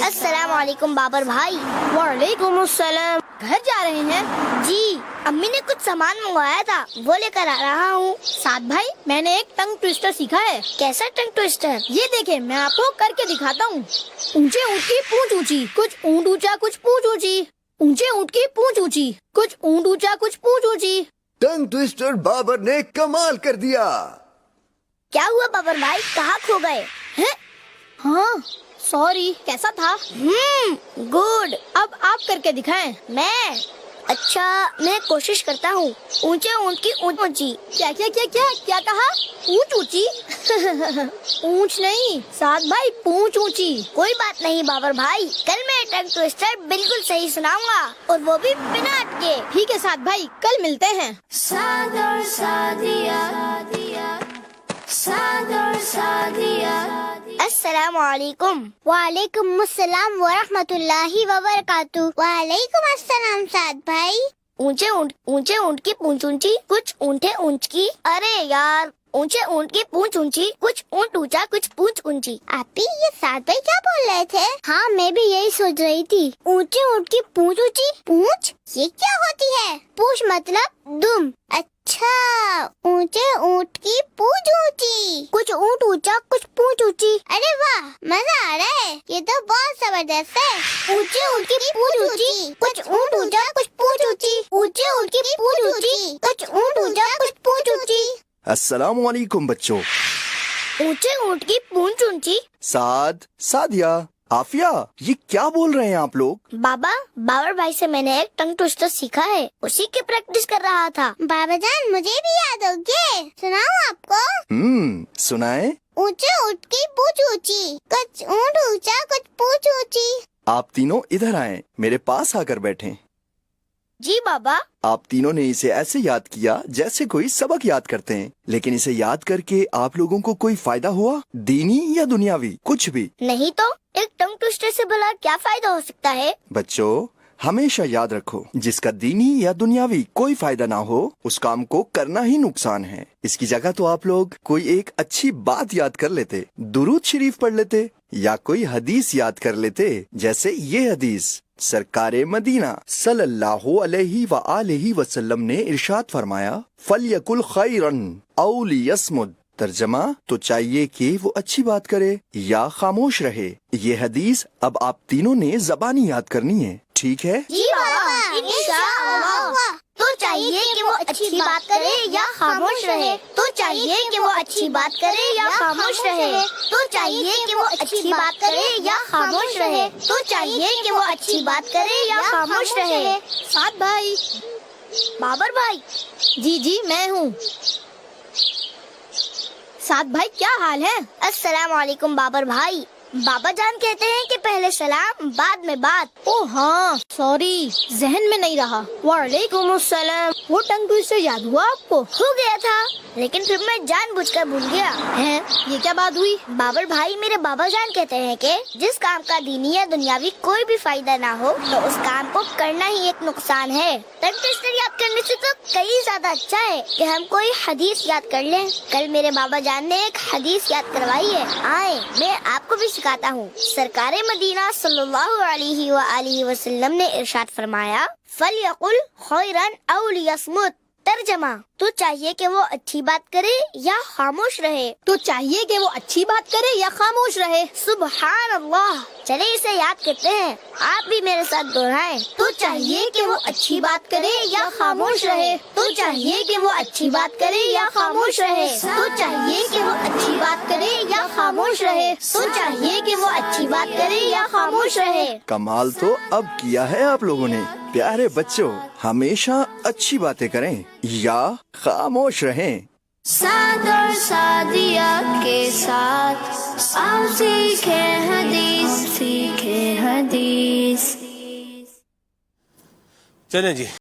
السلام علیکم بابر بھائی۔ وعلیکم السلام۔ گھر جا رہے ہیں؟ جی امی نے کچھ سامان منگوایا تھا، وہ لے کر آ رہا ہوں۔ سعد بھائی میں نے ایک ٹنگ ٹوسٹر سیکھا ہے۔ کیسا ٹنگ ٹوسٹر؟ یہ دیکھیں میں آپ کو کر کے دکھاتا ہوں۔ اونچے اونٹ کی پونچھ اونچی، کچھ اونٹ اونچا کچھ پونچھ اونچی۔ اونچے اونٹ کی پونچھ اونچی، کچھ اونٹ اونچا کچھ پونچھ اونچی۔ ٹنگ ٹوسٹر بابر نے کمال کر دیا۔ کیا ہوا بابر بھائی، کہاں کھو گئے؟ ہیں؟ ہاں سوری، کیسا تھا؟ گڈ۔ اب آپ کر کے دکھائیں۔ میں اچھا میں کوشش کرتا ہوں۔ اونچے اونٹ کی اونچ اونچی۔ کیا کیا کیا کیا کیا کہا؟ اونچ اونچی؟ اونچ نہیں سعد بھائی، پونچھ اونچی۔ کوئی بات نہیں بابر بھائی، کل میں ٹنگ ٹوسٹر بالکل صحیح سناؤں گا، اور وہ بھی بنا اٹکے۔ ٹھیک ہے سعد بھائی، کل ملتے ہیں۔ سعد اور سعدیہ، سعد اور سعدیہ۔ السلام علیکم۔ وعلیکم السلام ورحمۃ اللہ وبرکاتہ۔ وعلیکم السلام سعد بھائی۔ اونچے اونٹ کی پونچھ اونچی، کچھ اونٹے اونچ کی۔ ارے یار، اونچے اونٹ کی پونچھ اونچی، کچھ اونٹ اونچا کچھ پونچھ اونچی۔ آپی یہ سعد بھائی کیا بول رہے تھے؟ ہاں میں بھی یہی سوچ رہی تھی۔ اونچے اونٹ کی پونچھ اونچی، پونچھ یہ کیا ہوتی ہے؟ پونچھ مطلب دم۔ اچھا، اونچے اونٹ کی پونچھ اونچی، کچھ اونٹ اونچا کچھ پونچھ اونچی۔ ارے واہ، مزہ آ رہا ہے، یہ تو بہت زبردست ہے۔ اونچے اونٹ کی پونچھ اونچی، کچھ اونٹ اونچا کچھ پونچھ اونچی۔ اونچے اونٹ کی پونچھ اونچی، کچھ اونٹ اونچا کچھ پونچھ اونچی۔ السلام علیکم بچوں۔ اونچے اونٹ کی پونچھ اونچی۔ سعد، سعدیہ، عافیہ، یہ کیا بول رہے ہیں آپ لوگ؟ بابا، بابر بھائی سے میں نے ایک ٹنگ ٹوسٹر سیکھا ہے، اسی کی پریکٹس کر رہا تھا۔ بابا جان مجھے بھی یاد ہو گئے، سناؤں آپ کو؟ سنائیں۔ اونچے اونٹ کی پونچھ اونچی، کچھ اونٹ اونچا کچھ پونچھ اونچی۔ آپ تینوں ادھر آئیں، میرے پاس آ کر بیٹھیں۔ جی بابا۔ آپ تینوں نے اسے ایسے یاد کیا جیسے کوئی سبق یاد کرتے ہیں، لیکن اسے یاد کر کے آپ لوگوں کو کوئی فائدہ ہوا؟ دینی یا دنیاوی؟ کچھ بھی نہیں تو، ایک ٹنگ ٹوسٹر سے بھلا کیا فائدہ ہو سکتا ہے؟ بچوں، ہمیشہ یاد رکھو، جس کا دینی یا دنیاوی کوئی فائدہ نہ ہو اس کام کو کرنا ہی نقصان ہے۔ اس کی جگہ تو آپ لوگ کوئی ایک اچھی بات یاد کر لیتے، درود شریف پڑھ لیتے، یا کوئی حدیث یاد کر لیتے، جیسے یہ حدیث سرکار مدینہ صلی اللہ علیہ وآلہ وسلم نے ارشاد فرمایا، فَلْيَقُلْ خَيْرًا أَوْ لِيَصْمُتْ۔ ترجمہ، تو چاہیے کہ وہ اچھی بات کرے یا خاموش رہے۔ یہ حدیث اب آپ تینوں نے زبانی یاد کرنی ہے، ٹھیک ہے؟ جی بابا، انشاءاللہ۔ تو چاہیے کہ وہ اچھی بات کرے یا خاموش رہے۔ تو چاہیے کہ وہ اچھی بات کرے یا خاموش رہے۔ تو چاہیے کہ وہ اچھی بات کرے یا خاموش رہے۔ تو چاہیے کہ وہ اچھی بات کرے یا خاموش رہے۔ سعد بھائی۔ بابر بھائی۔ جی میں ہوں۔ سعد بھائی کیا حال ہے؟ السلام علیکم بابر بھائی۔ بابا جان کہتے ہیں کہ پہلے سلام بعد میں بات۔ او ہاں سوری، ذہن میں نہیں رہا۔ وعلیکم السلام۔ وہ ٹنگ ٹوسٹر یاد ہوا آپ کو؟ ہو گیا تھا، لیکن پھر میں جان بوجھ کر بھول گیا۔ ہیں؟ یہ کیا بات ہوئی؟ بابر بھائی، میرے بابا جان کہتے ہیں کہ جس کام کا دینی یا دنیاوی کوئی بھی فائدہ نہ ہو تو اس کام کو کرنا ہی ایک نقصان ہے۔ ٹنگ ٹوسٹر یاد کرنے سے تو کئی زیادہ اچھا ہے کہ ہم کوئی حدیث یاد کر لیں۔ کل میرے بابا جان نے ایک حدیث یاد کروائی ہے، آئیں میں آپ کو بھی سکھاتا ہوں۔ سرکار مدینہ صلی اللہ علیہ وآلہ وسلم نے ارشاد فرمایا، فَلْيَقُلْ خَيْرًا أَوْ لِيَصْمُتْ۔ ترجمہ، تو چاہیے کہ وہ اچھی بات کرے یا خاموش رہے۔ تو چاہیے کہ وہ اچھی بات کرے یا خاموش رہے۔ سبحان اللہ۔ چلے اسے یاد کرتے ہیں، آپ بھی میرے ساتھ دہرائیں۔ تو چاہیے کہ وہ اچھی بات کرے یا خاموش رہے۔ تو چاہیے کہ وہ اچھی بات کرے یا خاموش رہے۔ تو چاہیے کہ وہ اچھی بات کرے یا خاموش رہے۔ تو چاہیے کہ وہ اچھی بات کرے یا خاموش رہے۔ کمال تو اب کیا ہے آپ لوگوں نے۔ پیارے بچوں، ہمیشہ اچھی باتیں کریں یا خاموش رہیں۔ سعد اور سعدیہ کے ساتھ آؤ سیکھیں حدیث، سیکھیں حدیث۔ چلیں جی۔